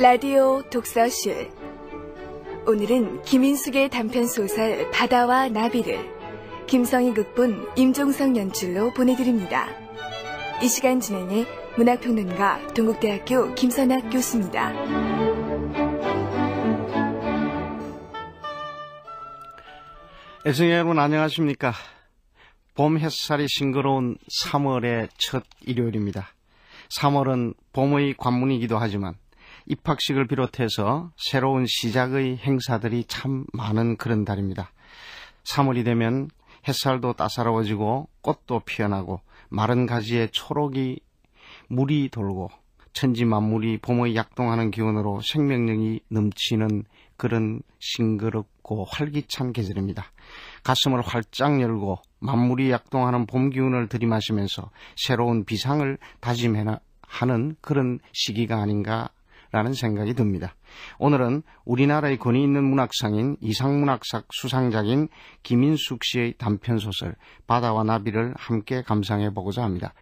라디오 독서실. 오늘은 김인숙의 단편소설 바다와 나비를 김성희 극본, 임종석 연출로 보내드립니다. 이 시간 진행의 문학평론가 동국대학교 김선학 교수입니다. 애청자 여러분 안녕하십니까. 봄 햇살이 싱그러운 3월의 첫 일요일입니다. 3월은 봄의 관문이기도 하지만 입학식을 비롯해서 새로운 시작의 행사들이 참 많은 그런 달입니다. 3월이 되면 햇살도 따사로워지고 꽃도 피어나고 마른 가지에 초록이 물이 돌고 천지 만물이 봄의 약동하는 기운으로 생명력이 넘치는 그런 싱그럽고 활기찬 계절입니다. 가슴을 활짝 열고 만물이 약동하는 봄 기운을 들이마시면서 새로운 비상을 다짐해야 하는 그런 시기가 아닌가라는 생각이 듭니다. 오늘은 우리나라의 권위 있는 문학상인 이상문학상 수상작인 김인숙 씨의 단편소설 바다와 나비를 함께 감상해보고자 합니다.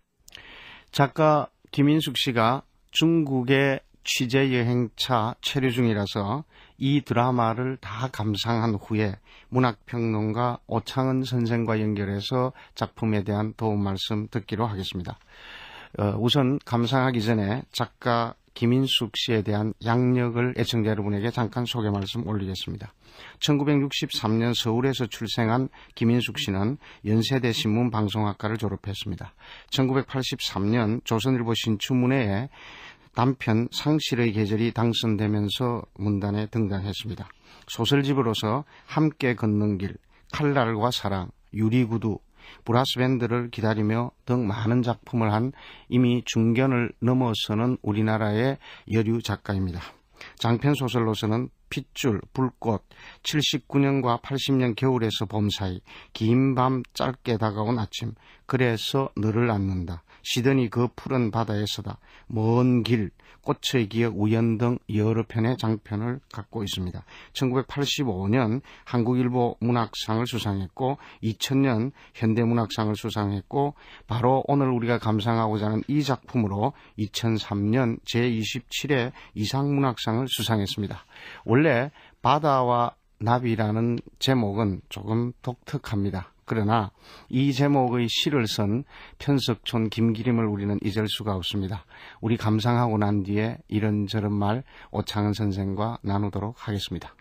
작가 김인숙 씨가 중국의 취재여행차 체류 중이라서 이 드라마를 다 감상한 후에 문학평론가 오창은 선생과 연결해서 작품에 대한 도움 말씀 듣기로 하겠습니다. 우선 감상하기 전에 작가 김인숙 씨에 대한 양력을 애청자 여러분에게 잠깐 소개 말씀 올리겠습니다. 1963년 서울에서 출생한 김인숙 씨는 연세대 신문방송학과를 졸업했습니다. 1983년 조선일보 신춘문예에 단편 상실의 계절이 당선되면서 문단에 등장했습니다. 소설집으로서 함께 걷는 길, 칼날과 사랑, 유리구두, 브라스밴드를 기다리며 등 많은 작품을 한 이미 중견을 넘어서는 우리나라의 여류 작가입니다. 장편 소설로서는 핏줄, 불꽃, 79년과 80년 겨울에서 봄 사이, 긴 밤 짧게 다가온 아침, 그래서 너를 안는다, 시드니 그 푸른 바다에서다, 먼 길, 꽃의 기억, 우연 등 여러 편의 장편을 갖고 있습니다. 1985년 한국일보 문학상을 수상했고 2000년 현대문학상을 수상했고 바로 오늘 우리가 감상하고자 하는 이 작품으로 2003년 제27회 이상문학상을 수상했습니다. 원래 바다와 나비라는 제목은 조금 독특합니다. 그러나 이 제목의 시를 쓴 편석촌 김기림을 우리는 잊을 수가 없습니다. 우리 감상하고 난 뒤에 이런저런 말 오창은 선생과 나누도록 하겠습니다.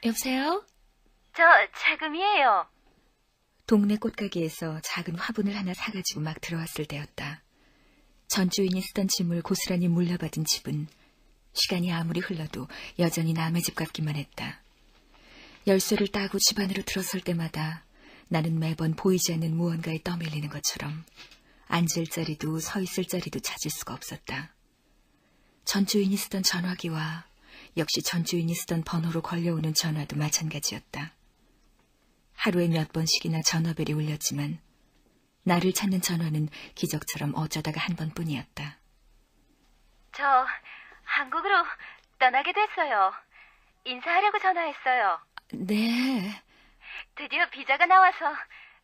여보세요? 저 차금이에요. 동네 꽃가게에서 작은 화분을 하나 사가지고 막 들어왔을 때였다. 전 주인이 쓰던 짐을 고스란히 물려받은 집은 시간이 아무리 흘러도 여전히 남의 집 같기만 했다. 열쇠를 따고 집 안으로 들어설 때마다 나는 매번 보이지 않는 무언가에 떠밀리는 것처럼 앉을 자리도 서 있을 자리도 찾을 수가 없었다. 전 주인이 쓰던 전화기와 역시 전 주인이 쓰던 번호로 걸려오는 전화도 마찬가지였다. 하루에 몇 번씩이나 전화벨이 울렸지만 나를 찾는 전화는 기적처럼 어쩌다가 한 번뿐이었다. 저 한국으로 떠나게 됐어요. 인사하려고 전화했어요. 네. 드디어 비자가 나와서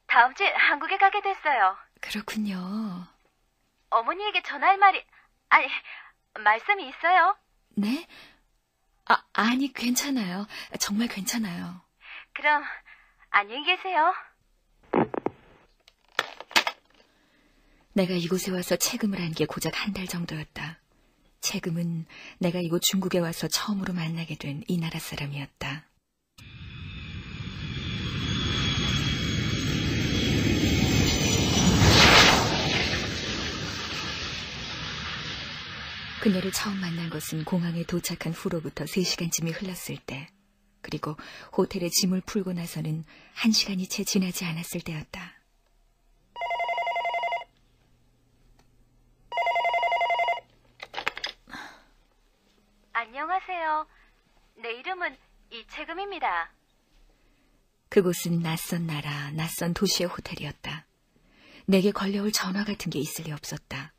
다음 주에 한국에 가게 됐어요. 그렇군요. 어머니에게 전화할 말씀이 있어요? 네? 아니, 괜찮아요. 정말 괜찮아요. 그럼 안녕히 계세요. 내가 이곳에 와서 채금을 한 게 고작 한 달 정도였다. 채금은 내가 이곳 중국에 와서 처음으로 만나게 된 이 나라 사람이었다. 그녀를 처음 만난 것은 공항에 도착한 후로부터 3시간쯤이 흘렀을 때, 그리고 호텔에 짐을 풀고 나서는 1시간이 채 지나지 않았을 때였다. 안녕하세요. 내 이름은 이채금입니다. 그곳은 낯선 나라, 낯선 도시의 호텔이었다. 내게 걸려올 전화 같은 게 있을 리 없었다.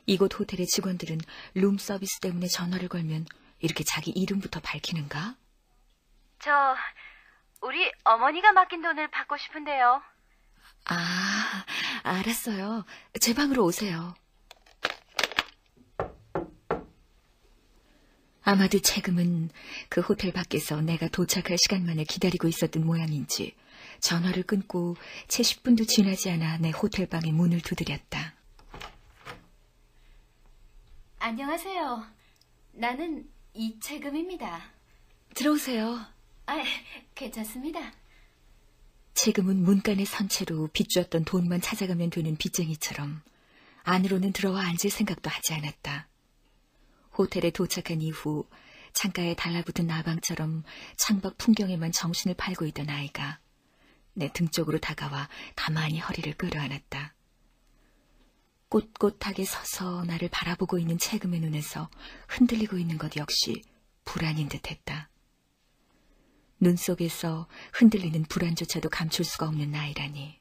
이곳 호텔의 직원들은 룸 서비스 때문에 전화를 걸면 이렇게 자기 이름부터 밝히는가? 우리 어머니가 맡긴 돈을 받고 싶은데요. 아, 알았어요. 제 방으로 오세요. 아마도 채금은 그 호텔 밖에서 내가 도착할 시간만을 기다리고 있었던 모양인지 전화를 끊고 채 10분도 지나지 않아 내 호텔방의 문을 두드렸다. 안녕하세요. 나는 이채금입니다. 들어오세요. 괜찮습니다. 채금은 문간에 선 채로 빚줬던 돈만 찾아가면 되는 빚쟁이처럼 안으로는 들어와 앉을 생각도 하지 않았다. 호텔에 도착한 이후 창가에 달라붙은 나방처럼 창밖 풍경에만 정신을 팔고 있던 아이가 내 등 쪽으로 다가와 가만히 허리를 끌어안았다. 꼿꼿하게 서서 나를 바라보고 있는 채금의 눈에서 흔들리고 있는 것 역시 불안인 듯했다. 눈 속에서 흔들리는 불안조차도 감출 수가 없는 나이라니.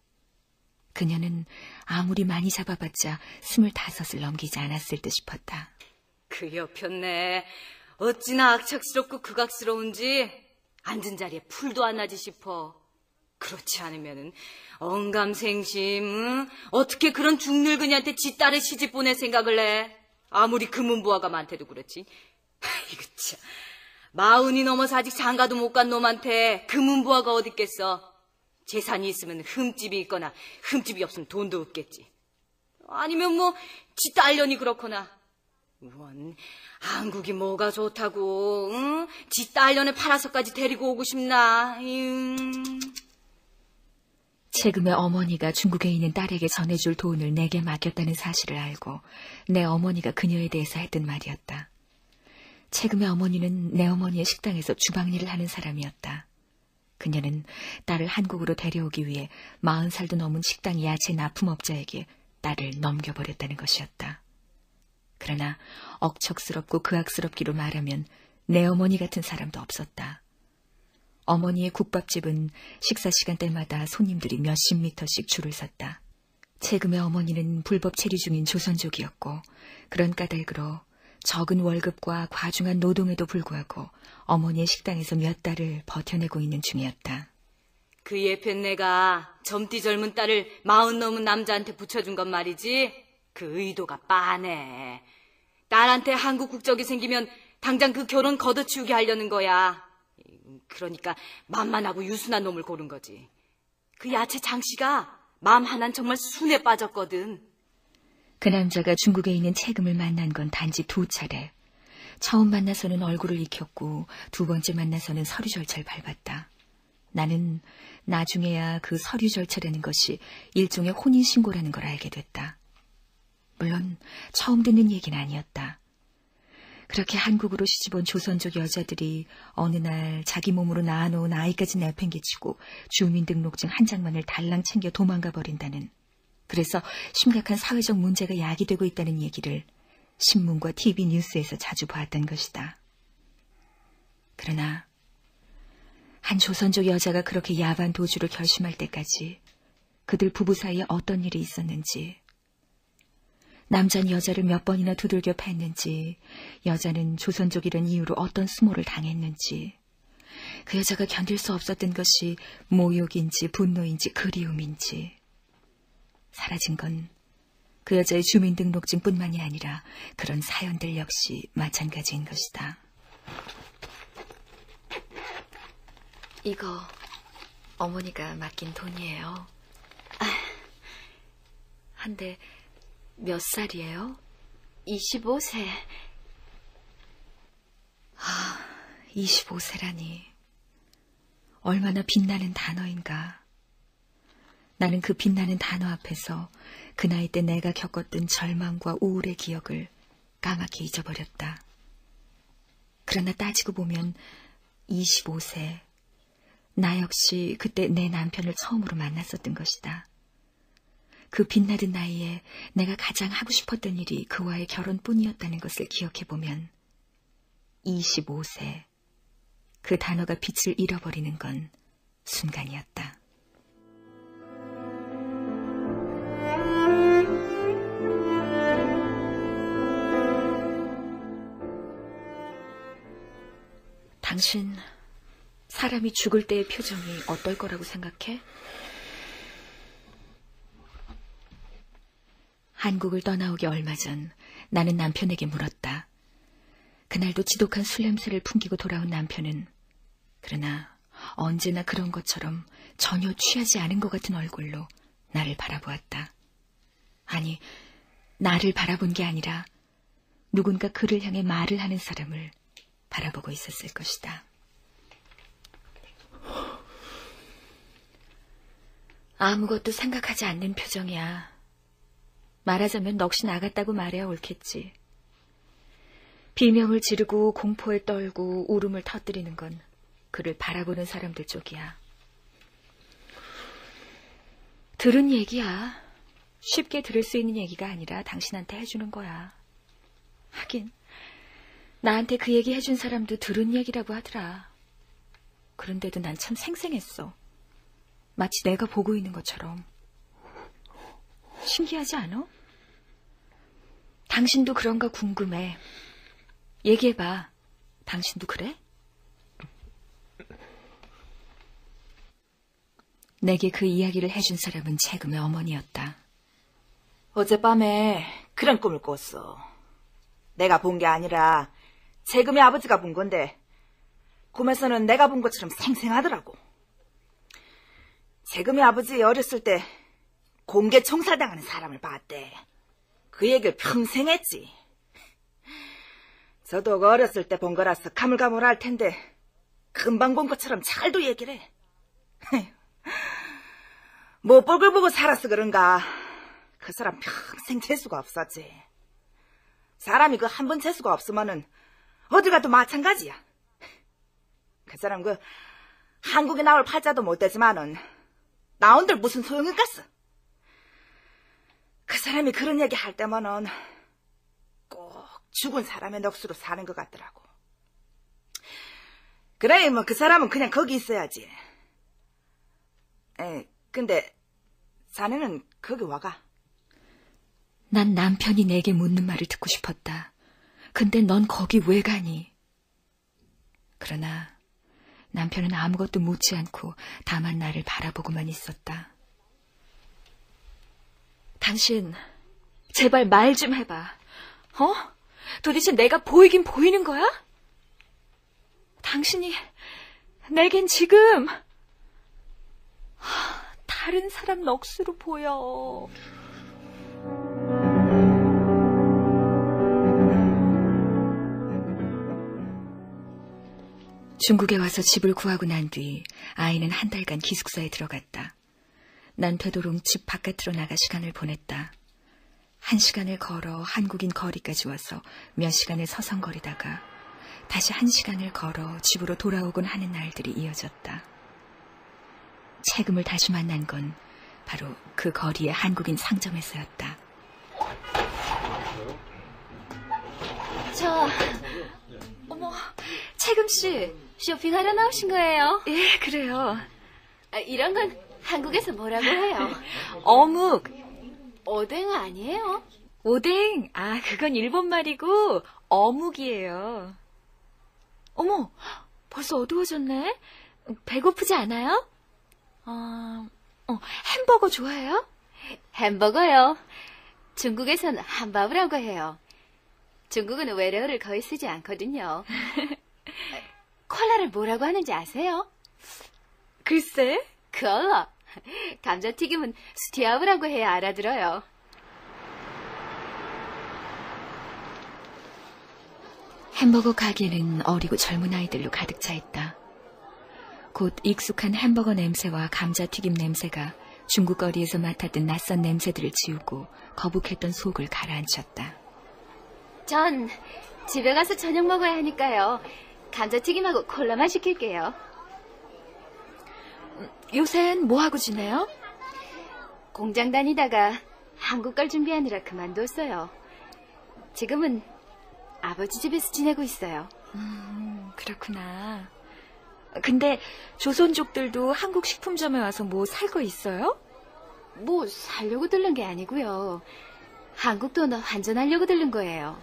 그녀는 아무리 많이 잡아봤자 25을 넘기지 않았을 듯 싶었다. 그 여편네 어찌나 악착스럽고 극악스러운지 앉은 자리에 풀도 안 나지 싶어. 그렇지 않으면은 언감생심, 응? 어떻게 그런 중늙은이한테 지 딸을 시집 보낼 생각을 해? 아무리 금은부하가 많대도 그렇지. 이거 참, 40이 넘어서 아직 장가도 못 간 놈한테 금은부하가 어딨겠어. 재산이 있으면 흠집이 있거나 흠집이 없으면 돈도 없겠지. 아니면 뭐 지 딸년이 그렇거나. 원, 한국이 뭐가 좋다고, 응? 지 딸년을 팔아서까지 데리고 오고 싶나. 채금의 어머니가 중국에 있는 딸에게 전해줄 돈을 내게 맡겼다는 사실을 알고 내 어머니가 그녀에 대해서 했던 말이었다. 채금의 어머니는 내 어머니의 식당에서 주방일을 하는 사람이었다. 그녀는 딸을 한국으로 데려오기 위해 40살도 넘은 식당 야채 납품업자에게 딸을 넘겨버렸다는 것이었다. 그러나 억척스럽고 극악스럽기로 말하면 내 어머니 같은 사람도 없었다. 어머니의 국밥집은 식사 시간대마다 손님들이 몇십 미터씩 줄을 섰다. 채금의 어머니는 불법 체류 중인 조선족이었고 그런 까닭으로 적은 월급과 과중한 노동에도 불구하고 어머니의 식당에서 몇 달을 버텨내고 있는 중이었다. 그 예편네가 젊디 젊은 딸을 40 넘은 남자한테 붙여준 건 말이지. 그 의도가 빤해. 딸한테 한국 국적이 생기면 당장 그 결혼 걷어치우게 하려는 거야. 그러니까 만만하고 유순한 놈을 고른 거지. 그 야채 장씨가 맘 하나는 정말 순에 빠졌거든. 그 남자가 중국에 있는 채금을 만난 건 단지 2차례. 처음 만나서는 얼굴을 익혔고 2번째 만나서는 서류 절차를 밟았다. 나는 나중에야 그 서류 절차라는 것이 일종의 혼인신고라는 걸 알게 됐다. 물론 처음 듣는 얘기는 아니었다. 그렇게 한국으로 시집온 조선족 여자들이 어느 날 자기 몸으로 낳아놓은 아이까지 내팽개치고 주민등록증 한 장만을 달랑 챙겨 도망가 버린다는, 그래서 심각한 사회적 문제가 야기되고 있다는 얘기를 신문과 TV 뉴스에서 자주 봤던 것이다. 그러나 한 조선족 여자가 그렇게 야반 도주를 결심할 때까지 그들 부부 사이에 어떤 일이 있었는지, 남자는 여자를 몇 번이나 두들겨 팼는지, 여자는 조선족이란 이유로 어떤 수모를 당했는지, 그 여자가 견딜 수 없었던 것이 모욕인지 분노인지 그리움인지, 사라진 건 그 여자의 주민등록증뿐만이 아니라 그런 사연들 역시 마찬가지인 것이다. 이거 어머니가 맡긴 돈이에요. 한데 몇 살이에요? 25세. 25세라니. 얼마나 빛나는 단어인가. 나는 그 빛나는 단어 앞에서 그 나이 때 내가 겪었던 절망과 우울의 기억을 까맣게 잊어버렸다. 그러나 따지고 보면 25세, 나 역시 그때 내 남편을 처음으로 만났었던 것이다. 그 빛나는 나이에 내가 가장 하고 싶었던 일이 그와의 결혼뿐이었다는 것을 기억해보면 25세, 그 단어가 빛을 잃어버리는 건 순간이었다. 당신 사람이 죽을 때의 표정이 어떨 거라고 생각해? 한국을 떠나오기 얼마 전 나는 남편에게 물었다. 그날도 지독한 술 냄새를 풍기고 돌아온 남편은 그러나 언제나 그런 것처럼 전혀 취하지 않은 것 같은 얼굴로 나를 바라보았다. 아니, 나를 바라본 게 아니라 누군가 그를 향해 말을 하는 사람을 바라보고 있었을 것이다. 아무것도 생각하지 않는 표정이야. 말하자면 넋이 나갔다고 말해야 옳겠지. 비명을 지르고 공포에 떨고 울음을 터뜨리는 건 그를 바라보는 사람들 쪽이야. 들은 얘기야. 쉽게 들을 수 있는 얘기가 아니라 당신한테 해주는 거야. 하긴 나한테 그 얘기 해준 사람도 들은 얘기라고 하더라. 그런데도 난 참 생생했어. 마치 내가 보고 있는 것처럼. 신기하지 않아? 당신도 그런가 궁금해. 얘기해봐. 당신도 그래? 내게 그 이야기를 해준 사람은 채금의 어머니였다. 어젯밤에 그런 꿈을 꿨어. 내가 본 게 아니라 채금의 아버지가 본 건데 꿈에서는 내가 본 것처럼 생생하더라고. 채금의 아버지 어렸을 때 공개 총살당하는 사람을 봤대. 그 얘기를 평생 했지. 저도 어렸을 때 본 거라서 가물가물할 텐데 금방 본 것처럼 잘도 얘기를 해. 못 볼 걸 보고 살아서 그런가 그 사람 평생 재수가 없었지. 사람이 그 한 번 재수가 없으면은 어딜 가도 마찬가지야. 그 사람 그 한국에 나올 팔자도 못 되지만은 나온들 무슨 소용이겠어. 그 사람이 그런 얘기 할 때면은 꼭 죽은 사람의 넋으로 사는 것 같더라고. 그래, 뭐 그 사람은 그냥 거기 있어야지. 근데 자네는 거기 와가. 난 남편이 내게 묻는 말을 듣고 싶었다. 근데 넌 거기 왜 가니? 그러나 남편은 아무것도 묻지 않고 다만 나를 바라보고만 있었다. 당신 제발 말 좀 해봐. 도대체 내가 보이긴 보이는 거야? 당신이 내겐 지금 다른 사람 넋으로 보여. 중국에 와서 집을 구하고 난 뒤 아이는 한 달간 기숙사에 들어갔다. 난 되도록 집 바깥으로 나가 시간을 보냈다. 1시간을 걸어 한국인 거리까지 와서 몇 시간을 서성거리다가 다시 1시간을 걸어 집으로 돌아오곤 하는 날들이 이어졌다. 채금을 다시 만난 건 바로 그 거리의 한국인 상점에서였다. 어머, 채금 씨. 쇼핑하러 나오신 거예요? 예, 그래요. 이런 건 한국에서 뭐라고 해요? 어묵. 오뎅 아니에요? 오뎅. 그건 일본 말이고 어묵이에요. 어머, 벌써 어두워졌네. 배고프지 않아요? 햄버거 좋아해요? 햄버거요. 중국에선 함바브라고 해요. 중국은 외래어를 거의 쓰지 않거든요. 콜라를 뭐라고 하는지 아세요? 글쎄. 콜라. 감자튀김은 스티아브라고 해야 알아들어요. 햄버거 가게는 어리고 젊은 아이들로 가득 차 있다. 곧 익숙한 햄버거 냄새와 감자튀김 냄새가 중국 거리에서 맡았던 낯선 냄새들을 지우고 거북했던 속을 가라앉혔다. 전 집에 가서 저녁 먹어야 하니까요. 감자튀김하고 콜라만 시킬게요. 요샌 뭐하고 지내요? 공장 다니다가 한국 걸 준비하느라 그만뒀어요. 지금은 아버지 집에서 지내고 있어요. 그렇구나. 근데 조선족들도 한국 식품점에 와서 뭐 살 거 있어요? 뭐 살려고 들른 게 아니고요. 한국 돈을 환전하려고 들른 거예요.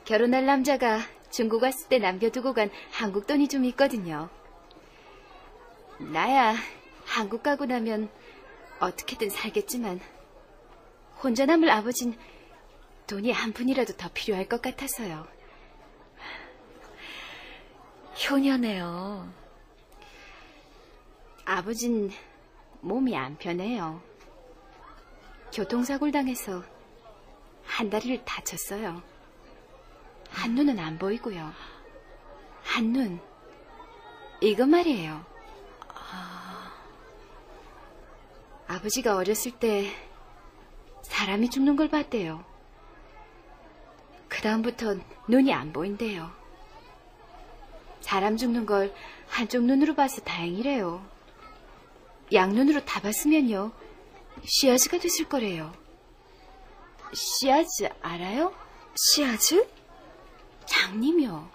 결혼할 남자가 중국 왔을 때 남겨두고 간 한국 돈이 좀 있거든요. 나야 한국 가고 나면 어떻게든 살겠지만 혼자 남을 아버진 돈이 한 푼이라도 더 필요할 것 같아서요. 효녀네요. 아버진 몸이 안 편해요. 교통사고를 당해서 한 다리를 다쳤어요. 한 눈은 안 보이고요. 한 눈, 이거 말이에요. 아버지가 어렸을 때 사람이 죽는 걸 봤대요. 그 다음부터 눈이 안 보인대요. 사람 죽는 걸 한쪽 눈으로 봐서 다행이래요. 양눈으로 다 봤으면요, 시아즈가 됐을 거래요. 시아즈 알아요? 시아즈? 장님이요.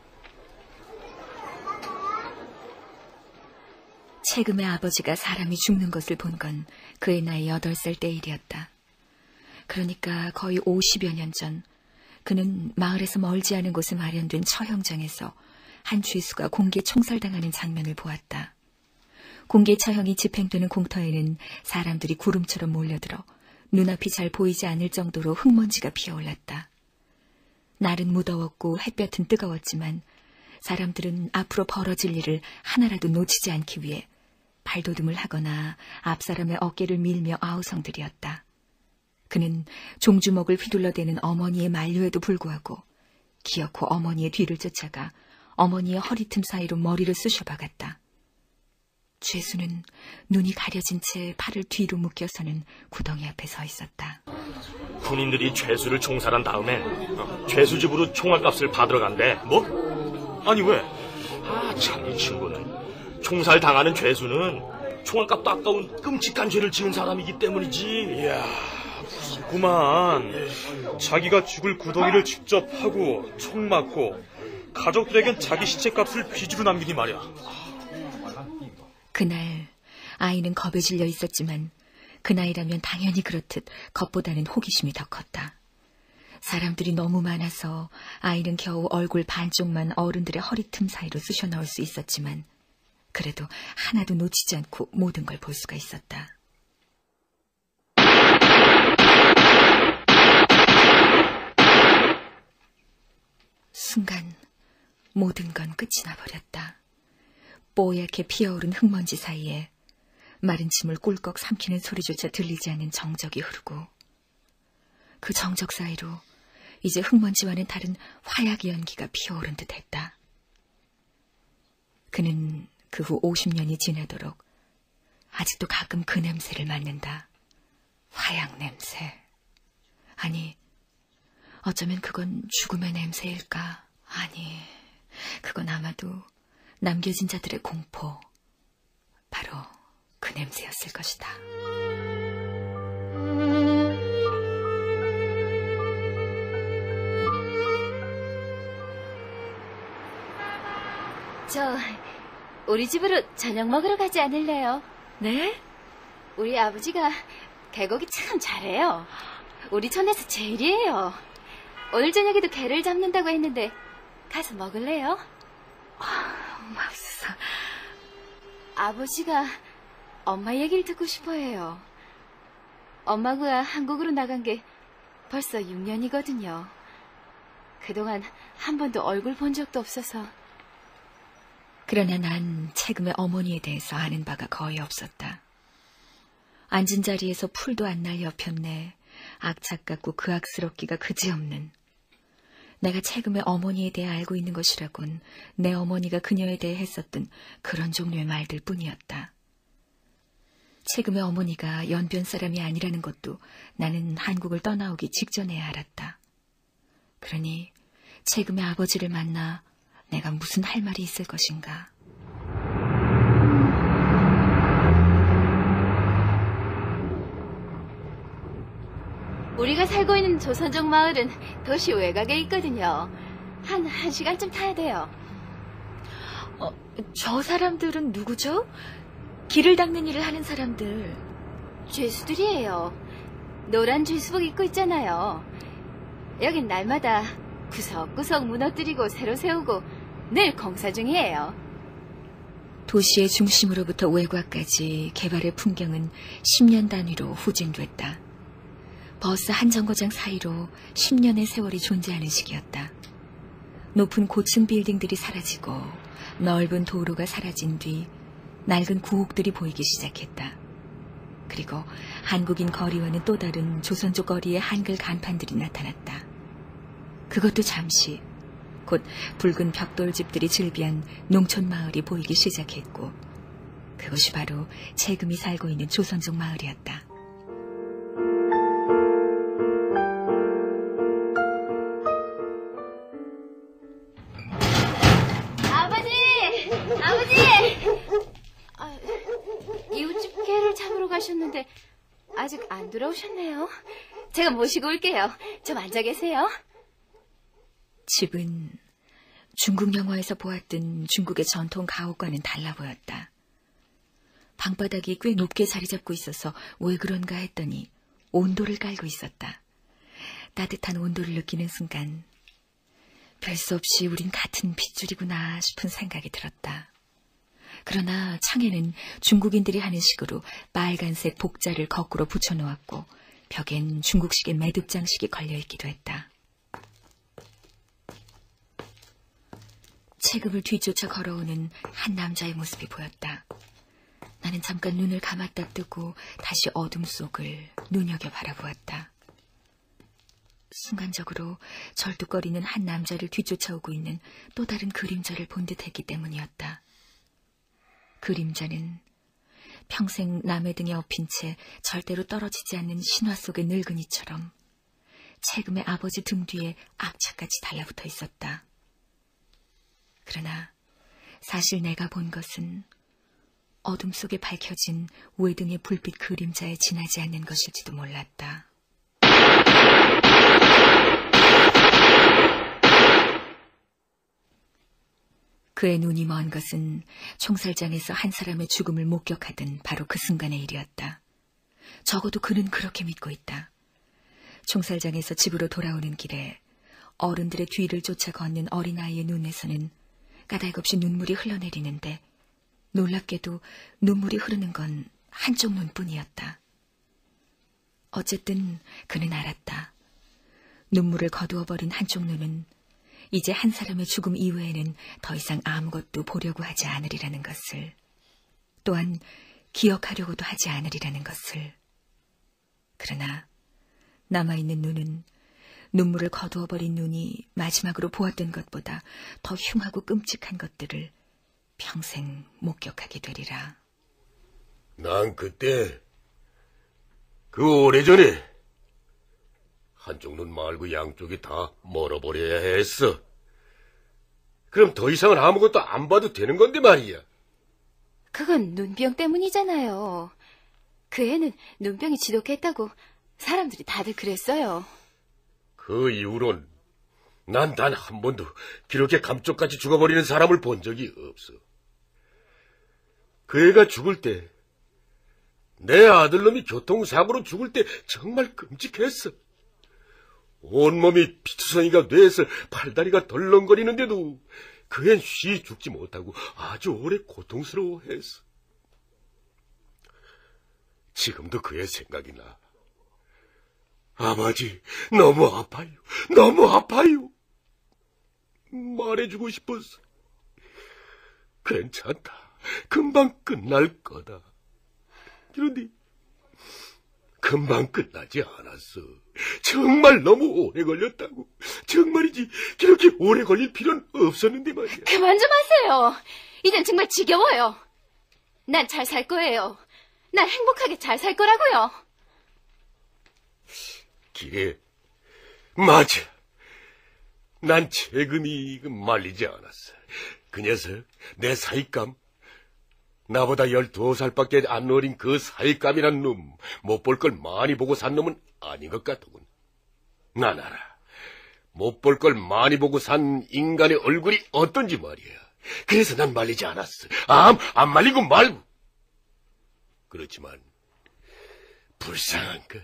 채금의 아버지가 사람이 죽는 것을 본 건 그의 나이 8살 때 일이었다. 그러니까 거의 50여 년 전, 그는 마을에서 멀지 않은 곳에 마련된 처형장에서 한 죄수가 공개 총살당하는 장면을 보았다. 공개 처형이 집행되는 공터에는 사람들이 구름처럼 몰려들어 눈앞이 잘 보이지 않을 정도로 흙먼지가 피어올랐다. 날은 무더웠고 햇볕은 뜨거웠지만 사람들은 앞으로 벌어질 일을 하나라도 놓치지 않기 위해 발돋움을 하거나 앞사람의 어깨를 밀며 아우성들이었다. 그는 종주먹을 휘둘러대는 어머니의 만류에도 불구하고 기어코 어머니의 뒤를 쫓아가 어머니의 허리 틈 사이로 머리를 쑤셔박았다. 죄수는 눈이 가려진 채 팔을 뒤로 묶여서는 구덩이 앞에 서 있었다. 군인들이 죄수를 총살한 다음에 죄수집으로 총알값을 받으러 간대. 뭐? 아니 왜? 참, 이 친구는 총살 당하는 죄수는 총알값도 아까운 끔찍한 죄를 지은 사람이기 때문이지. 이야, 무섭구만. 자기가 죽을 구덩이를 직접 하고 총 맞고 가족들에겐 자기 시체값을 빚으로 남기니 말이야. 그날 아이는 겁에 질려 있었지만 그 나이라면 당연히 그렇듯 겁보다는 호기심이 더 컸다. 사람들이 너무 많아서 아이는 겨우 얼굴 반쪽만 어른들의 허리 틈 사이로 쑤셔 넣을 수 있었지만 그래도 하나도 놓치지 않고 모든 걸 볼 수가 있었다. 순간 모든 건 끝이 나버렸다. 뽀얗게 피어오른 흙먼지 사이에 마른 침을 꿀꺽 삼키는 소리조차 들리지 않는 정적이 흐르고 그 정적 사이로 이제 흙먼지와는 다른 화약의 연기가 피어오른 듯했다. 그는 그 후 50년이 지나도록 아직도 가끔 그 냄새를 맡는다. 화약 냄새. 아니, 어쩌면 그건 죽음의 냄새일까? 아니, 그건 아마도 남겨진 자들의 공포. 바로 그 냄새였을 것이다. 우리 집으로 저녁 먹으러 가지 않을래요? 네? 우리 아버지가 개고기 참 잘해요. 우리 촌에서 제일이에요. 오늘 저녁에도 개를 잡는다고 했는데 가서 먹을래요? 맙소사. 아버지가 엄마 얘기를 듣고 싶어해요. 엄마가 한국으로 나간 게 벌써 6년이거든요. 그동안 한 번도 얼굴 본 적도 없어서. 그러나 난 채금의 어머니에 대해서 아는 바가 거의 없었다. 앉은 자리에서 풀도 안 날 여편네, 악착 같고 그악스럽기가 그지없는. 내가 채금의 어머니에 대해 알고 있는 것이라곤 내 어머니가 그녀에 대해 했었던 그런 종류의 말들 뿐이었다. 채금의 어머니가 연변 사람이 아니라는 것도 나는 한국을 떠나오기 직전에야 알았다. 그러니 채금의 아버지를 만나 내가 무슨 할 말이 있을 것인가. 우리가 살고 있는 조선족 마을은 도시 외곽에 있거든요. 한 1시간쯤 타야 돼요. 저 사람들은 누구죠? 길을 닦는 일을 하는 사람들. 죄수들이에요. 노란 죄수복 입고 있잖아요. 여긴 날마다 구석구석 무너뜨리고 새로 세우고 늘 공사 중이에요. 도시의 중심으로부터 외곽까지 개발의 풍경은 10년 단위로 후진됐다. 버스 한 정거장 사이로 10년의 세월이 존재하는 시기였다. 높은 고층 빌딩들이 사라지고 넓은 도로가 사라진 뒤 낡은 구옥들이 보이기 시작했다. 그리고 한국인 거리와는 또 다른 조선족 거리의 한글 간판들이 나타났다. 그것도 잠시 곧 붉은 벽돌집들이 즐비한 농촌 마을이 보이기 시작했고 그것이 바로 채금이 살고 있는 조선족 마을이었다. 아버지! 이웃집 개를 잡으러 가셨는데 아직 안 돌아오셨네요. 제가 모시고 올게요. 좀 앉아 계세요. 집은 중국 영화에서 보았던 중국의 전통 가옥과는 달라 보였다. 방바닥이 꽤 높게 자리 잡고 있어서 왜 그런가 했더니 온도를 깔고 있었다. 따뜻한 온도를 느끼는 순간 별 수 없이 우린 같은 핏줄이구나 싶은 생각이 들었다. 그러나 창에는 중국인들이 하는 식으로 빨간색 복자를 거꾸로 붙여놓았고 벽엔 중국식의 매듭 장식이 걸려있기도 했다. 채금을 뒤쫓아 걸어오는 한 남자의 모습이 보였다. 나는 잠깐 눈을 감았다 뜨고 다시 어둠 속을 눈여겨 바라보았다. 순간적으로 절뚝거리는 한 남자를 뒤쫓아오고 있는 또 다른 그림자를 본 듯했기 때문이었다. 그림자는 평생 남의 등에 엎인 채 절대로 떨어지지 않는 신화 속의 늙은이처럼 채금의 아버지 등 뒤에 악착같이 달라붙어 있었다. 그러나 사실 내가 본 것은 어둠 속에 밝혀진 외등의 불빛 그림자에 지나지 않는 것일지도 몰랐다. 그의 눈이 먼 것은 총살장에서 한 사람의 죽음을 목격하던 바로 그 순간의 일이었다. 적어도 그는 그렇게 믿고 있다. 총살장에서 집으로 돌아오는 길에 어른들의 뒤를 쫓아 걷는 어린아이의 눈에서는 까닭없이 눈물이 흘러내리는데 놀랍게도 눈물이 흐르는 건 한쪽 눈뿐이었다. 어쨌든 그는 알았다. 눈물을 거두어버린 한쪽 눈은 이제 한 사람의 죽음 이외에는 더 이상 아무것도 보려고 하지 않으리라는 것을, 또한 기억하려고도 하지 않으리라는 것을. 그러나 남아있는 눈은 눈물을 거두어버린 눈이 마지막으로 보았던 것보다 더 흉하고 끔찍한 것들을 평생 목격하게 되리라. 난 그때 그 오래전에 한쪽 눈 말고 양쪽이 다 멀어버려야 했어. 그럼 더 이상은 아무것도 안 봐도 되는 건데 말이야. 그건 눈병 때문이잖아요. 그 애는 눈병이 지독했다고 사람들이 다들 그랬어요. 그 이후론 난 단 한 번도 그렇게 감쪽같이 죽어버리는 사람을 본 적이 없어. 그 애가 죽을 때, 내 아들놈이 교통사고로 죽을 때 정말 끔찍했어. 온몸이 피투성이가 돼서 팔다리가 덜렁거리는데도 그 앤 쉬 죽지 못하고 아주 오래 고통스러워했어. 지금도 그의 생각이 나. 아버지, 너무 아파요. 너무 아파요. 말해주고 싶었어. 괜찮다. 금방 끝날 거다. 그런데 금방 끝나지 않았어. 정말 너무 오래 걸렸다고. 정말이지 그렇게 오래 걸릴 필요는 없었는데 말이야. 그만 좀 하세요. 이젠 정말 지겨워요. 난 잘 살 거예요. 난 행복하게 잘 살 거라고요. 그래, 맞아. 난 채금이 말리지 않았어. 그 녀석, 내 사익감, 나보다 12살밖에 안 어린 그 사익감이란 놈, 못 볼 걸 많이 보고 산 놈은 아닌 것 같더군. 난 알아. 못 볼 걸 많이 보고 산 인간의 얼굴이 어떤지 말이야. 그래서 난 말리지 않았어. 안 말리고 말고. 그렇지만 불쌍한 것,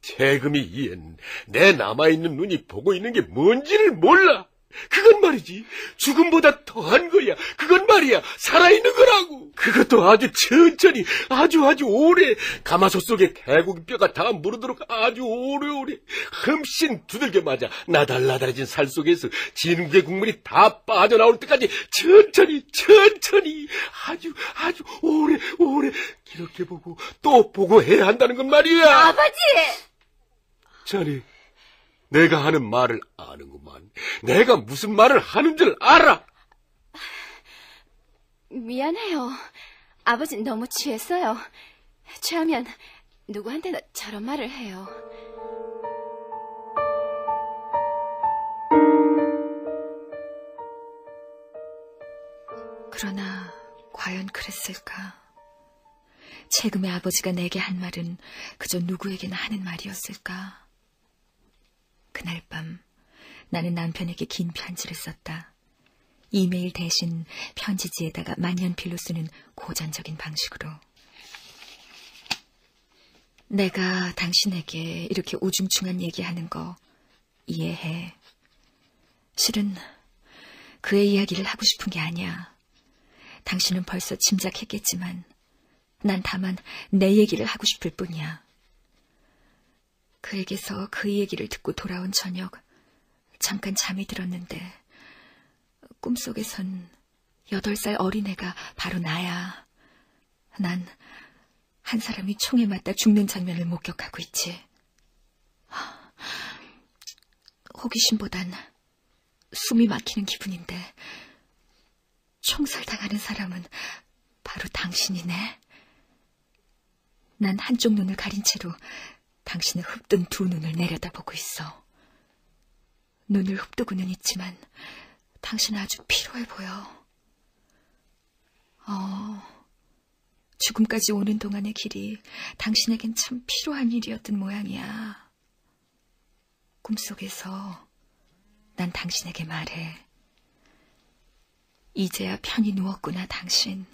세금이 이엔 내 남아있는 눈이 보고 있는 게 뭔지를 몰라. 그건 말이지 죽음보다 더한 거야. 그건 말이야 살아있는 거라고. 그것도 아주 천천히 아주 오래 가마솥 속에 개고기뼈가 다 무르도록 아주 오래오래 흠씬 두들겨 맞아 나달나달해진 살 속에서 진국의 국물이 다 빠져나올 때까지 천천히 아주 오래 이렇게 보고 또 보고 해야 한다는 건 말이야. 아버지! 자네 내가 하는 말을 아는구만. 내가 무슨 말을 하는 줄 알아. 미안해요. 아버지는 너무 취했어요. 취하면 누구한테나 저런 말을 해요. 그러나 과연 그랬을까? 최금의 아버지가 내게 한 말은 그저 누구에게나 하는 말이었을까? 그날 밤 나는 남편에게 긴 편지를 썼다. 이메일 대신 편지지에다가 만년필로 쓰는 고전적인 방식으로. 내가 당신에게 이렇게 우중충한 얘기하는 거 이해해. 실은 그의 이야기를 하고 싶은 게 아니야. 당신은 벌써 짐작했겠지만 난 다만 내 얘기를 하고 싶을 뿐이야. 그에게서 그 얘기를 듣고 돌아온 저녁 잠깐 잠이 들었는데 꿈속에선 8살 어린애가 바로 나야. 난 한 사람이 총에 맞다 죽는 장면을 목격하고 있지. 호기심보단 숨이 막히는 기분인데 총살당하는 사람은 바로 당신이네. 난 한쪽 눈을 가린 채로 당신의 흡뜬 두 눈을 내려다보고 있어. 눈을 흡뜨고는 있지만 당신은 아주 피로해 보여. 죽음까지 오는 동안의 길이 당신에겐 참 피로한 일이었던 모양이야. 꿈속에서 난 당신에게 말해. 이제야 편히 누웠구나, 당신.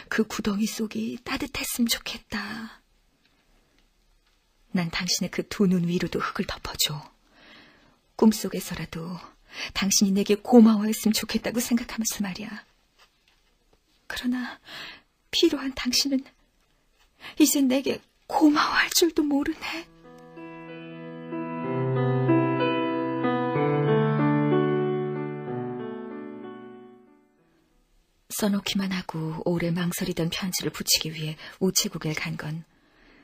그 구덩이 속이 따뜻했으면 좋겠다. 난 당신의 그 두 눈 위로도 흙을 덮어줘. 꿈속에서라도 당신이 내게 고마워했으면 좋겠다고 생각하면서 말이야. 그러나 피로한 당신은 이제 내게 고마워할 줄도 모르네. 써놓기만 하고 오래 망설이던 편지를 붙이기 위해 우체국에 간 건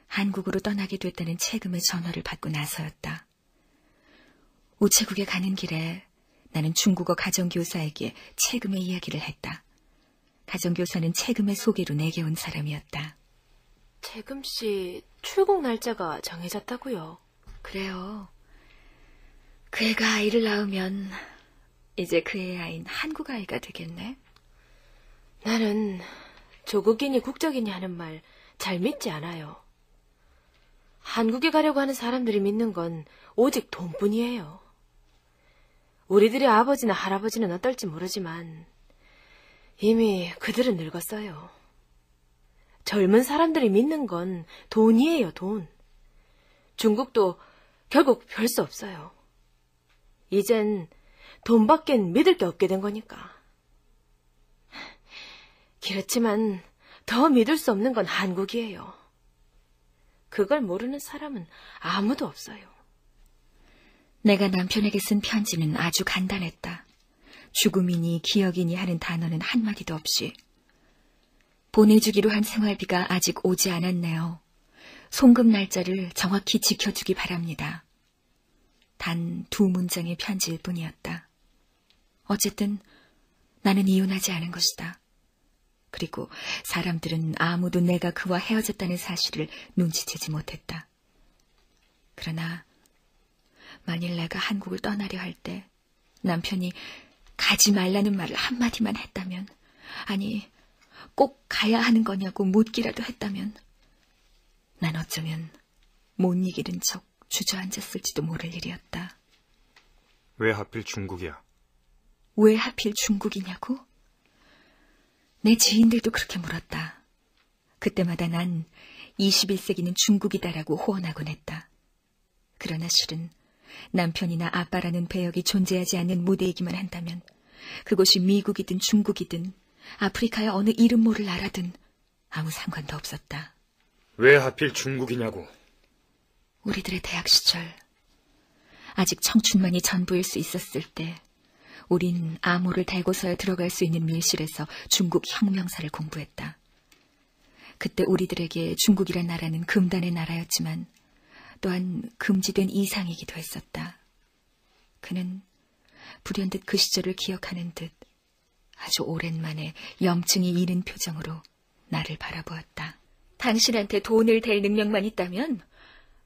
한국으로 떠나게 됐다는 최금의 전화를 받고 나서였다. 우체국에 가는 길에 나는 중국어 가정교사에게 최금의 이야기를 했다. 가정교사는 최금의 소개로 내게 온 사람이었다. 최금 씨 출국 날짜가 정해졌다고요? 그래요. 그 애가 아이를 낳으면 이제 그 애 아이는 한국 아이가 되겠네. 나는 조국이니 국적이니 하는 말 잘 믿지 않아요. 한국에 가려고 하는 사람들이 믿는 건 오직 돈뿐이에요. 우리들의 아버지나 할아버지는 어떨지 모르지만 이미 그들은 늙었어요. 젊은 사람들이 믿는 건 돈이에요, 돈. 중국도 결국 별 수 없어요. 이젠 돈밖엔 믿을 게 없게 된 거니까. 그렇지만 더 믿을 수 없는 건 한국이에요. 그걸 모르는 사람은 아무도 없어요. 내가 남편에게 쓴 편지는 아주 간단했다. 죽음이니 기억이니 하는 단어는 한마디도 없이. 보내주기로 한 생활비가 아직 오지 않았네요. 송금 날짜를 정확히 지켜주기 바랍니다. 단 2문장의 편지일 뿐이었다. 어쨌든 나는 이혼하지 않은 것이다. 그리고 사람들은 아무도 내가 그와 헤어졌다는 사실을 눈치채지 못했다. 그러나 만일 내가 한국을 떠나려 할 때 남편이 가지 말라는 말을 한마디만 했다면, 아니 꼭 가야 하는 거냐고 묻기라도 했다면 난 어쩌면 못 이기는 척 주저앉았을지도 모를 일이었다. 왜 하필 중국이야? 왜 하필 중국이냐고? 내 지인들도 그렇게 물었다. 그때마다 난 21세기는 중국이다라고 호언하곤 했다. 그러나 실은 남편이나 아빠라는 배역이 존재하지 않는 무대이기만 한다면 그곳이 미국이든 중국이든 아프리카의 어느 이름 모를 나라든 아무 상관도 없었다. 왜 하필 중국이냐고? 우리들의 대학 시절, 아직 청춘만이 전부일 수 있었을 때 우린 암호를 대고서야 들어갈 수 있는 밀실에서 중국 혁명사를 공부했다. 그때 우리들에게 중국이란 나라는 금단의 나라였지만 또한 금지된 이상이기도 했었다. 그는 불현듯 그 시절을 기억하는 듯 아주 오랜만에 염증이 이른 표정으로 나를 바라보았다. 당신한테 돈을 댈 능력만 있다면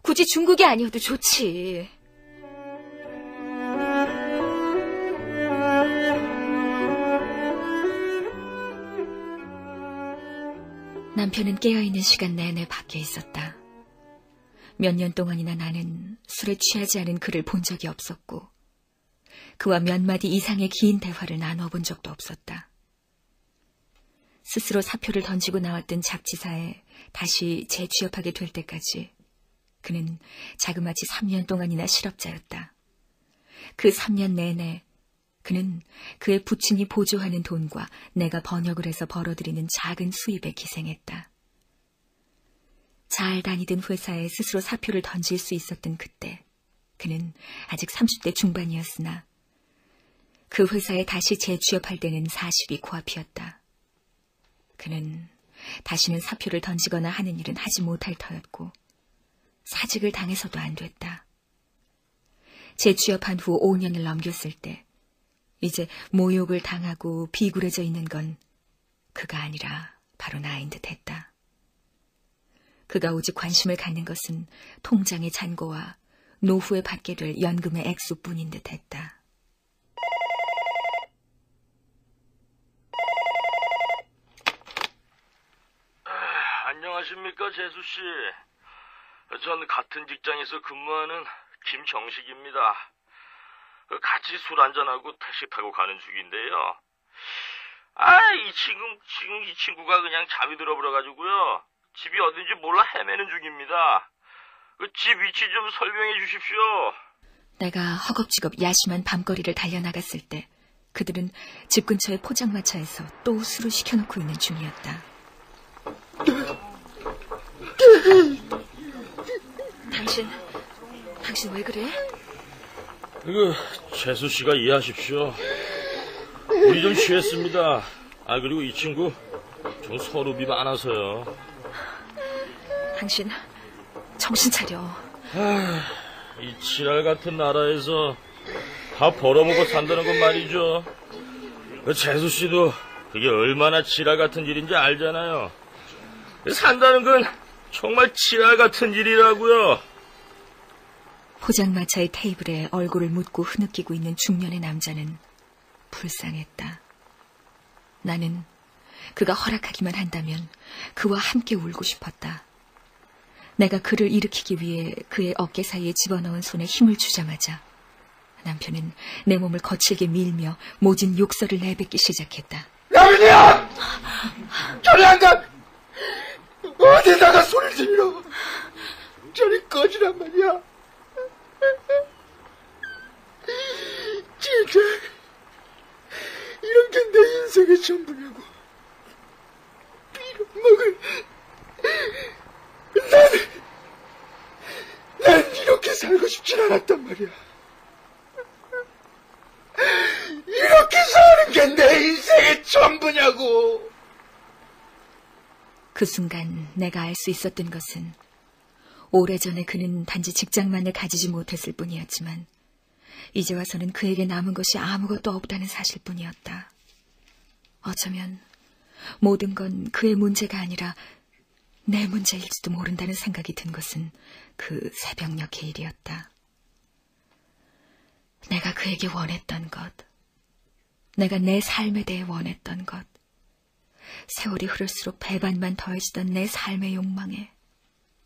굳이 중국이 아니어도 좋지. 남편은 깨어있는 시간 내내 밖에 있었다. 몇 년 동안이나 나는 술에 취하지 않은 그를 본 적이 없었고 그와 몇 마디 이상의 긴 대화를 나눠본 적도 없었다. 스스로 사표를 던지고 나왔던 잡지사에 다시 재취업하게 될 때까지 그는 자그마치 3년 동안이나 실업자였다. 그 3년 내내 그는 그의 부친이 보조하는 돈과 내가 번역을 해서 벌어들이는 작은 수입에 기생했다. 잘 다니던 회사에 스스로 사표를 던질 수 있었던 그때 그는 아직 30대 중반이었으나 그 회사에 다시 재취업할 때는 40이 코앞이었다. 그는 다시는 사표를 던지거나 하는 일은 하지 못할 터였고 사직을 당해서도 안 됐다. 재취업한 후 5년을 넘겼을 때 이제 모욕을 당하고 비굴해져 있는 건 그가 아니라 바로 나인 듯했다. 그가 오직 관심을 갖는 것은 통장의 잔고와 노후에 받게 될 연금의 액수뿐인 듯했다. 안녕하십니까, 재수씨. 전 같은 직장에서 근무하는 김정식입니다. 같이 술 한잔하고 택시 타고 가는 중인데요. 지금 이 친구가 그냥 잠이 들어버려가지고요. 집이 어딘지 몰라 헤매는 중입니다. 집 위치 좀 설명해 주십시오. 내가 허겁지겁 야심한 밤거리를 달려나갔을 때 그들은 집 근처의 포장마차에서 또 술을 시켜놓고 있는 중이었다. 당신 왜 그래? 재수씨가 이해하십시오. 우리 좀 취했습니다. 그리고 이 친구 좀 서름이 많아서요. 당신 정신 차려. 이 지랄 같은 나라에서 다 벌어먹어 산다는 건 말이죠. 재수씨도 그게 얼마나 지랄 같은 일인지 알잖아요. 산다는 건 정말 지랄 같은 일이라고요. 포장마차의 테이블에 얼굴을 묻고 흐느끼고 있는 중년의 남자는 불쌍했다. 나는 그가 허락하기만 한다면 그와 함께 울고 싶었다. 내가 그를 일으키기 위해 그의 어깨 사이에 집어넣은 손에 힘을 주자마자 남편은 내 몸을 거칠게 밀며 모진 욕설을 내뱉기 시작했다. 라면이야! 저리 안 가! 어디다가 소리를 지르러! 저리 꺼지란 말이야! 진짜 이런 게 내 인생의 전부냐고. 빌어먹을 난 이렇게 살고 싶진 않았단 말이야. 이렇게 사는 게 내 인생의 전부냐고. 그 순간 내가 알 수 있었던 것은 오래전에 그는 단지 직장만을 가지지 못했을 뿐이었지만 이제 와서는 그에게 남은 것이 아무것도 없다는 사실뿐이었다. 어쩌면 모든 건 그의 문제가 아니라 내 문제일지도 모른다는 생각이 든 것은 그 새벽녘의 일이었다. 내가 그에게 원했던 것, 내가 내 삶에 대해 원했던 것, 세월이 흐를수록 배반만 더해지던 내 삶의 욕망에,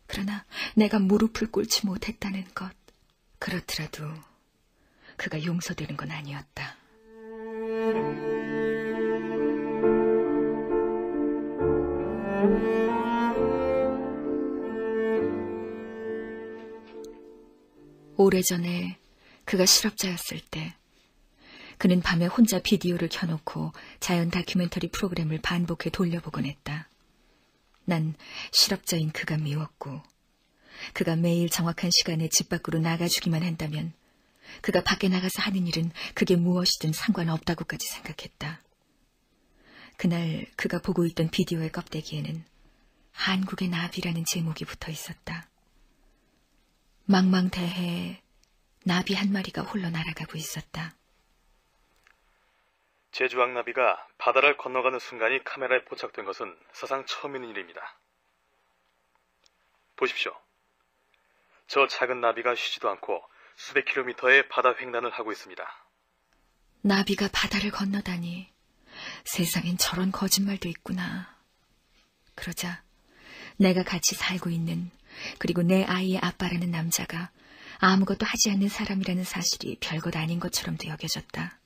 그러나 내가 무릎을 꿇지 못했다는 것, 그렇더라도 그가 용서되는 건 아니었다. 오래전에 그가 실업자였을 때 그는 밤에 혼자 비디오를 켜놓고 자연 다큐멘터리 프로그램을 반복해 돌려보곤 했다. 난 실업자인 그가 미웠고 그가 매일 정확한 시간에 집 밖으로 나가주기만 한다면 그가 밖에 나가서 하는 일은 그게 무엇이든 상관없다고까지 생각했다. 그날 그가 보고 있던 비디오의 껍데기에는 한국의 나비라는 제목이 붙어 있었다. 망망대해에 나비 한 마리가 홀로 날아가고 있었다. 제주왕나비가 바다를 건너가는 순간이 카메라에 포착된 것은 사상 처음 있는 일입니다. 보십시오. 저 작은 나비가 쉬지도 않고 수백 킬로미터의 바다 횡단을 하고 있습니다. 나비가 바다를 건너다니. 세상엔 저런 거짓말도 있구나. 그러자 내가 같이 살고 있는, 그리고 내 아이의 아빠라는 남자가 아무것도 하지 않는 사람이라는 사실이 별것 아닌 것처럼도 여겨졌다.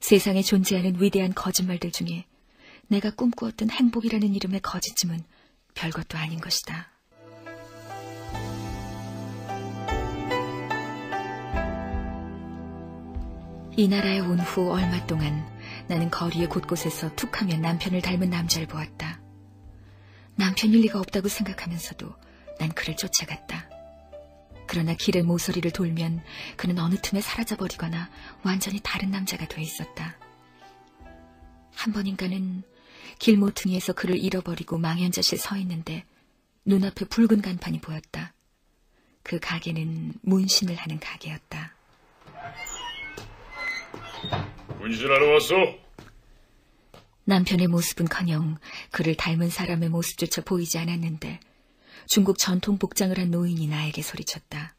세상에 존재하는 위대한 거짓말들 중에 내가 꿈꾸었던 행복이라는 이름의 거짓쯤은 별것도 아닌 것이다. 이 나라에 온 후 얼마 동안 나는 거리의 곳곳에서 툭하면 남편을 닮은 남자를 보았다. 남편일 리가 없다고 생각하면서도 난 그를 쫓아갔다. 그러나 길의 모서리를 돌면 그는 어느 틈에 사라져버리거나 완전히 다른 남자가 돼 있었다. 한 번인가는 길 모퉁이에서 그를 잃어버리고 망연자실 서 있는데 눈앞에 붉은 간판이 보였다. 그 가게는 문신을 하는 가게였다. 문신하러 왔어? 남편의 모습은커녕 그를 닮은 사람의 모습조차 보이지 않았는데 중국 전통 복장을 한 노인이 나에게 소리쳤다.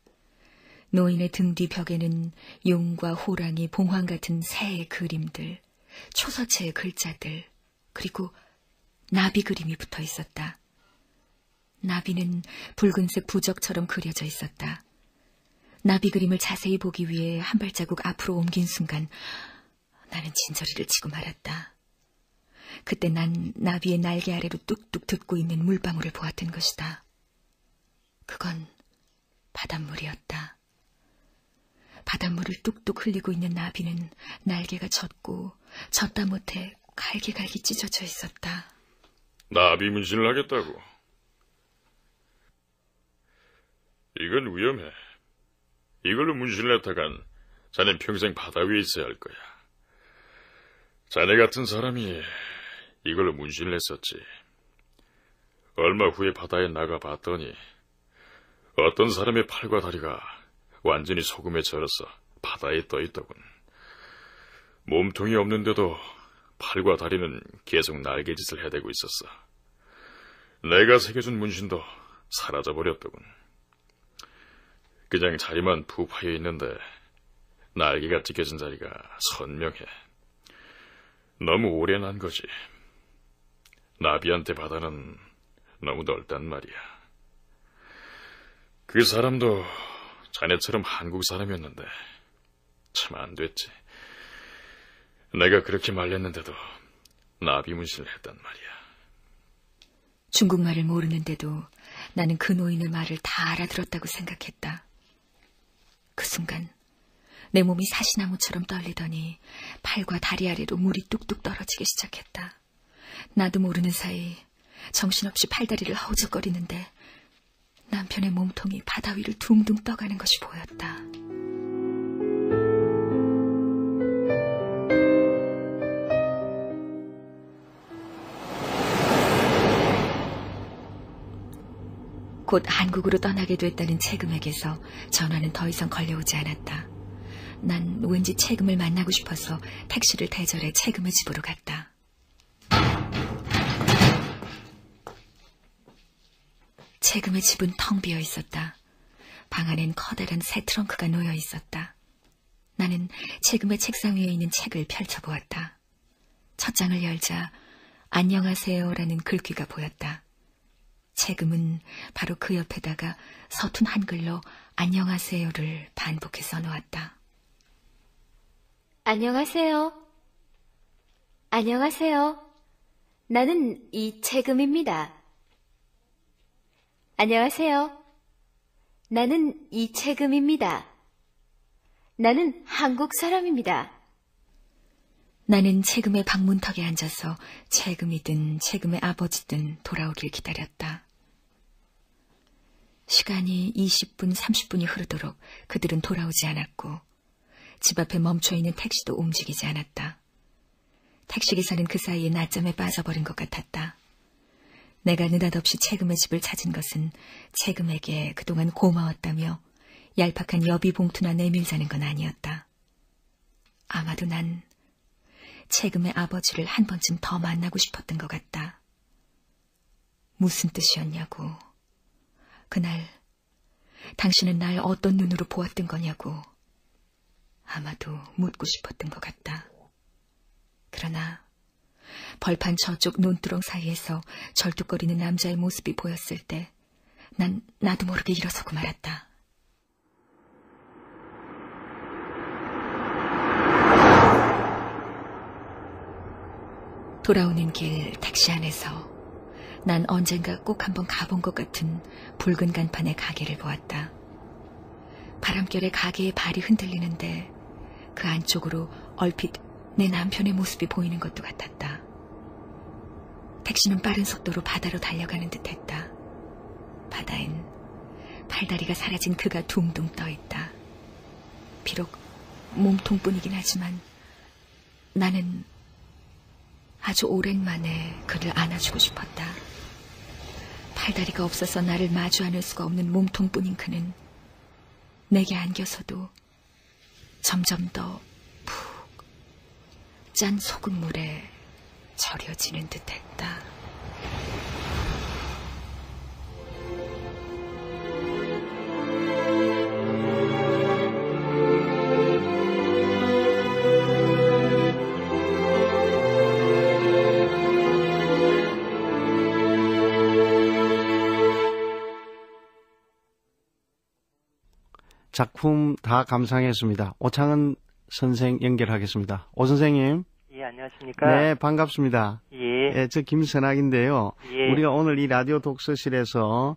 노인의 등 뒤 벽에는 용과 호랑이, 봉황 같은 새의 그림들, 초서체의 글자들, 그리고 나비 그림이 붙어 있었다. 나비는 붉은색 부적처럼 그려져 있었다. 나비 그림을 자세히 보기 위해 한 발자국 앞으로 옮긴 순간 나는 진저리를 치고 말았다. 그때 난 나비의 날개 아래로 뚝뚝 듣고 있는 물방울을 보았던 것이다. 그건 바닷물이었다. 바닷물을 뚝뚝 흘리고 있는 나비는 날개가 젖고 젖다 못해 갈기갈기 찢어져 있었다. 나비 문신을 하겠다고? 이건 위험해. 이걸로 문신을 했다간 자넨 평생 바다 위에 있어야 할 거야. 자네 같은 사람이 이걸로 문신을 했었지. 얼마 후에 바다에 나가봤더니 어떤 사람의 팔과 다리가 완전히 소금에 절어서 바다에 떠있더군. 몸통이 없는데도 팔과 다리는 계속 날개짓을 해대고 있었어. 내가 새겨준 문신도 사라져버렸더군. 그냥 자리만 부파여 있는데 날개가 찢겨진 자리가 선명해. 너무 오래 난 거지. 나비한테 바다는 너무 넓단 말이야. 그 사람도 자네처럼 한국 사람이었는데 참 안 됐지. 내가 그렇게 말렸는데도 나비 문신을 했단 말이야. 중국말을 모르는데도 나는 그 노인의 말을 다 알아들었다고 생각했다. 그 순간 내 몸이 사시나무처럼 떨리더니 팔과 다리 아래로 물이 뚝뚝 떨어지기 시작했다. 나도 모르는 사이 정신없이 팔다리를 허우적거리는데 남편의 몸통이 바다 위를 둥둥 떠가는 것이 보였다. 곧 한국으로 떠나게 됐다는 채금에게서 전화는 더 이상 걸려오지 않았다. 난 왠지 채금을 만나고 싶어서 택시를 대절해 채금의 집으로 갔다. 채금의 집은 텅 비어 있었다. 방 안엔 커다란 새 트렁크가 놓여 있었다. 나는 채금의 책상 위에 있는 책을 펼쳐보았다. 첫 장을 열자 안녕하세요라는 글귀가 보였다. 채금은 바로 그 옆에다가 서툰 한글로 안녕하세요를 반복해 써놓았다. 안녕하세요. 안녕하세요. 나는 이채금입니다. 안녕하세요. 나는 이채금입니다. 나는 한국 사람입니다. 나는 채금의 방문턱에 앉아서 채금이든 채금의 아버지든 돌아오길 기다렸다. 시간이 20분, 30분이 흐르도록 그들은 돌아오지 않았고 집 앞에 멈춰있는 택시도 움직이지 않았다. 택시기사는 그 사이에 낮잠에 빠져버린 것 같았다. 내가 느닷없이 채금의 집을 찾은 것은 채금에게 그동안 고마웠다며 얄팍한 여비 봉투나 내밀자는 건 아니었다. 아마도 난 채금의 아버지를 한 번쯤 더 만나고 싶었던 것 같다. 무슨 뜻이었냐고. 그날 당신은 날 어떤 눈으로 보았던 거냐고. 아마도 묻고 싶었던 것 같다. 그러나 벌판 저쪽 논두렁 사이에서 절뚝거리는 남자의 모습이 보였을 때 난 나도 모르게 일어서고 말았다. 돌아오는 길 택시 안에서 난 언젠가 꼭 한번 가본 것 같은 붉은 간판의 가게를 보았다. 바람결에 가게의 발이 흔들리는데 그 안쪽으로 얼핏 내 남편의 모습이 보이는 것도 같았다. 택시는 빠른 속도로 바다로 달려가는 듯했다. 바다엔 팔다리가 사라진 그가 둥둥 떠있다. 비록 몸통뿐이긴 하지만 나는 아주 오랜만에 그를 안아주고 싶었다. 팔다리가 없어서 나를 마주 안을 수가 없는 몸통뿐인 그는 내게 안겨서도 점점 더 푹 짠 소금물에 절여지는 듯했다. 작품 다 감상했습니다. 오창은 선생 연결하겠습니다. 오 선생님. 예, 안녕하십니까? 네, 반갑습니다. 예. 저 김선학인데요. 예. 우리가 오늘 이 라디오 독서실에서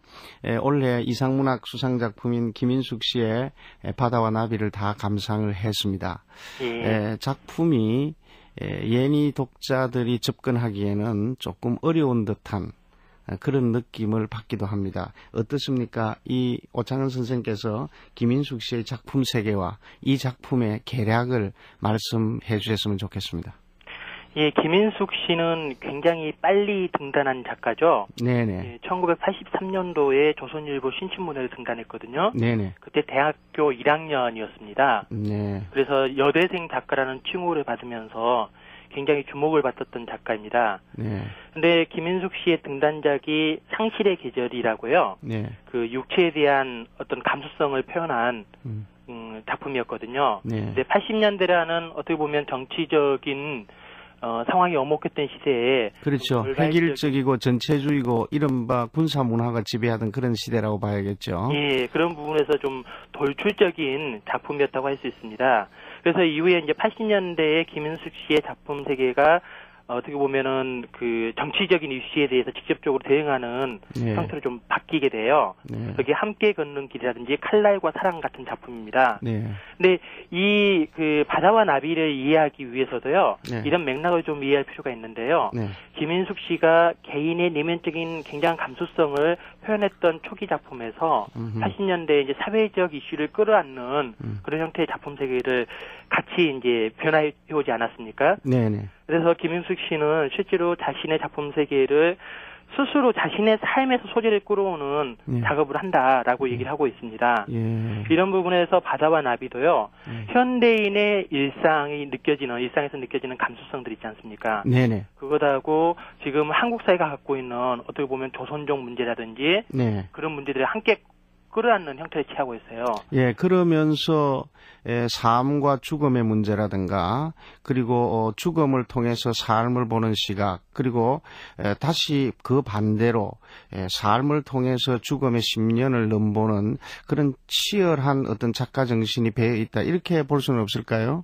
올해 이상문학 수상작품인 김인숙 씨의 바다와 나비를 다 감상을 했습니다. 예. 작품이 예니 독자들이 접근하기에는 조금 어려운 듯한 그런 느낌을 받기도 합니다. 어떻습니까? 이 오창은 선생께서 김인숙 씨의 작품 세계와 이 작품의 개략을 말씀해 주셨으면 좋겠습니다. 예, 김인숙 씨는 굉장히 빨리 등단한 작가죠. 네네. 예, 1983년도에 조선일보 신춘문예를 등단했거든요. 네네. 그때 대학교 1학년이었습니다. 네. 그래서 여대생 작가라는 칭호를 받으면서 굉장히 주목을 받았던 작가입니다. 네. 근데 김인숙 씨의 등단작이 상실의 계절이라고요. 네. 그 육체에 대한 어떤 감수성을 표현한 작품이었거든요. 네. 근데 80년대라는 어떻게 보면 정치적인 상황이 엄혹했던 시대에 그렇죠. 획일적이고 전체주의고 이른바 군사 문화가 지배하던 그런 시대라고 봐야겠죠. 예, 그런 부분에서 좀 돌출적인 작품이었다고 할 수 있습니다. 그래서 이후에 이제 80년대에 김인숙 씨의 작품 세계가 어떻게 보면은 그 정치적인 이슈에 대해서 직접적으로 대응하는 네. 형태로 좀 바뀌게 돼요. 네. 여기 함께 걷는 길이라든지 칼날과 사랑 같은 작품입니다. 네. 근데 이 그 바다와 나비를 이해하기 위해서도요. 네. 이런 맥락을 좀 이해할 필요가 있는데요. 네. 김인숙 씨가 개인의 내면적인 굉장한 감수성을 표현했던 초기 작품에서 80년대 이제 사회적 이슈를 끌어안는 그런 형태의 작품 세계를 같이 이제 변화해 오지 않았습니까? 네네. 그래서 김인숙 씨는 실제로 자신의 작품 세계를 스스로 자신의 삶에서 소재를 끌어오는 작업을 한다라고 얘기를 하고 있습니다. 예. 이런 부분에서 바다와 나비도요. 현대인의 일상에서 느껴지는 감수성들 있지 않습니까? 네네. 그것하고 지금 한국 사회가 갖고 있는 어떻게 보면 조선족 문제라든지 네. 그런 문제들을 함께 끌어안는 형태를 취하고 있어요. 예, 그러면서 삶과 죽음의 문제라든가 그리고 죽음을 통해서 삶을 보는 시각 그리고 다시 그 반대로 삶을 통해서 죽음의 심연을 넘보는 그런 치열한 어떤 작가 정신이 배어 있다 이렇게 볼 수는 없을까요?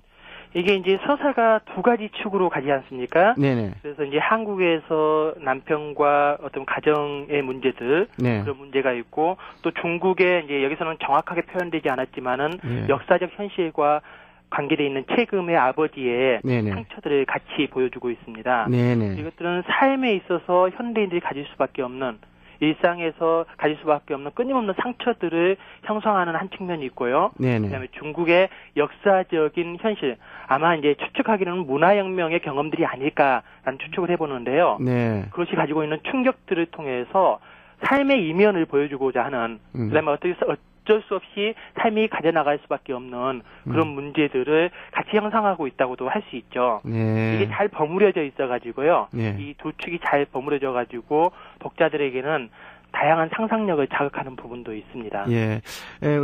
이게 이제 서사가 두 가지 축으로 가지 않습니까? 네네. 그래서 이제 한국에서 남편과 어떤 가정의 문제들, 네. 그런 문제가 있고, 또 중국에 이제 여기서는 정확하게 표현되지 않았지만은 역사적 현실과 관계되어 있는 채금의 아버지의 네네. 상처들을 같이 보여주고 있습니다. 네네. 이것들은 삶에 있어서 현대인들이 가질 수밖에 없는, 일상에서 가질 수밖에 없는 끊임없는 상처들을 형성하는 한 측면이 있고요. 네네. 그다음에 중국의 역사적인 현실, 아마 이제 추측하기로는 문화혁명의 경험들이 아닐까라는 추측을 해보는데요. 네. 그것이 가지고 있는 충격들을 통해서 삶의 이면을 보여주고자 하는, 그다음에 어쩔 수 없이 삶이 가져나갈 수밖에 없는 그런 문제들을 같이 형성하고 있다고도 할 수 있죠. 네. 이게 잘 버무려져 있어가지고요. 네. 이 두 축이 잘 버무려져가지고 독자들에게는 다양한 상상력을 자극하는 부분도 있습니다. 예,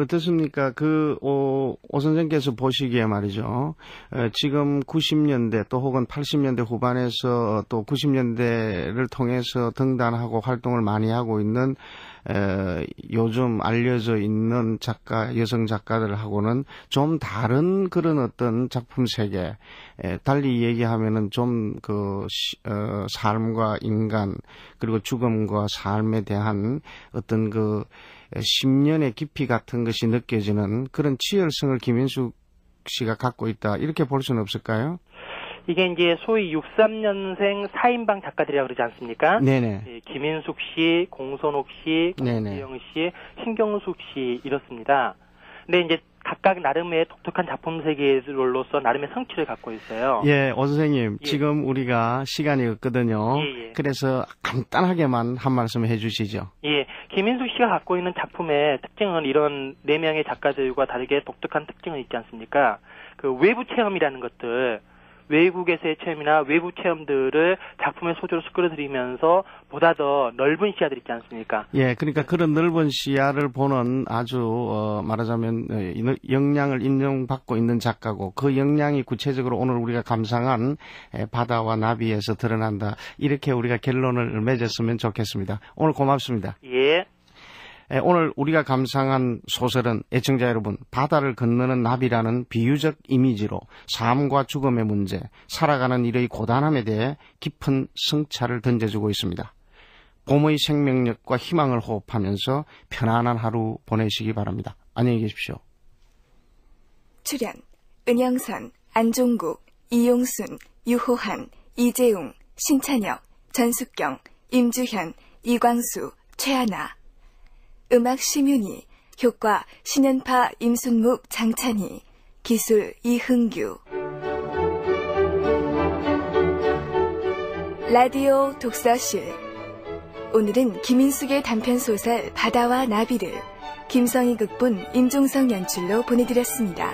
어떻습니까? 오 선생께서 보시기에 말이죠. 지금 90년대 또 혹은 80년대 후반에서 또 90년대를 통해서 등단하고 활동을 많이 하고 있는 요즘 알려져 있는 여성 작가들하고는 좀 다른 그런 어떤 작품 세계, 달리 얘기하면은 좀 삶과 인간, 그리고 죽음과 삶에 대한 어떤 심년의 깊이 같은 것이 느껴지는 그런 치열성을 김인숙 씨가 갖고 있다. 이렇게 볼 수는 없을까요? 이게 이제 소위 63년생 4인방 작가들이라고 그러지 않습니까? 네네. 예, 김인숙 씨, 공선옥 씨, 김지영 씨, 신경숙 씨 이렇습니다. 근데 이제 각각 나름의 독특한 작품 세계로서 나름의 성취를 갖고 있어요. 예, 오 선생님, 지금 우리가 시간이 없거든요. 그래서 간단하게만 한 말씀 해주시죠. 예, 김인숙 씨가 갖고 있는 작품의 특징은 이런 4명의 작가들과 다르게 독특한 특징은 있지 않습니까? 외부 체험이라는 것들, 외국에서의 체험이나 외부 체험들을 작품의 소재로 끌어들이면서 보다 더 넓은 시야들 있지 않습니까? 예, 그러니까 그런 넓은 시야를 보는 아주 말하자면 역량을 인정받고 있는 작가고, 그 역량이 구체적으로 오늘 우리가 감상한 바다와 나비에서 드러난다. 이렇게 우리가 결론을 맺었으면 좋겠습니다. 오늘 고맙습니다. 예. 오늘 우리가 감상한 소설은 애청자 여러분, 바다를 건너는 나비라는 비유적 이미지로 삶과 죽음의 문제, 살아가는 일의 고단함에 대해 깊은 성찰을 던져주고 있습니다. 봄의 생명력과 희망을 호흡하면서 편안한 하루 보내시기 바랍니다. 안녕히 계십시오. 출연 은영선, 안종국, 이용순, 유호한, 이재웅, 신찬혁, 전숙경, 임주현, 이광수, 최하나. 음악 심윤희, 효과 신연파 임순묵 장찬희, 기술 이흥규. 라디오 독서실. 오늘은 김인숙의 단편소설 바다와 나비를 김성희 극본, 임종성 연출로 보내드렸습니다.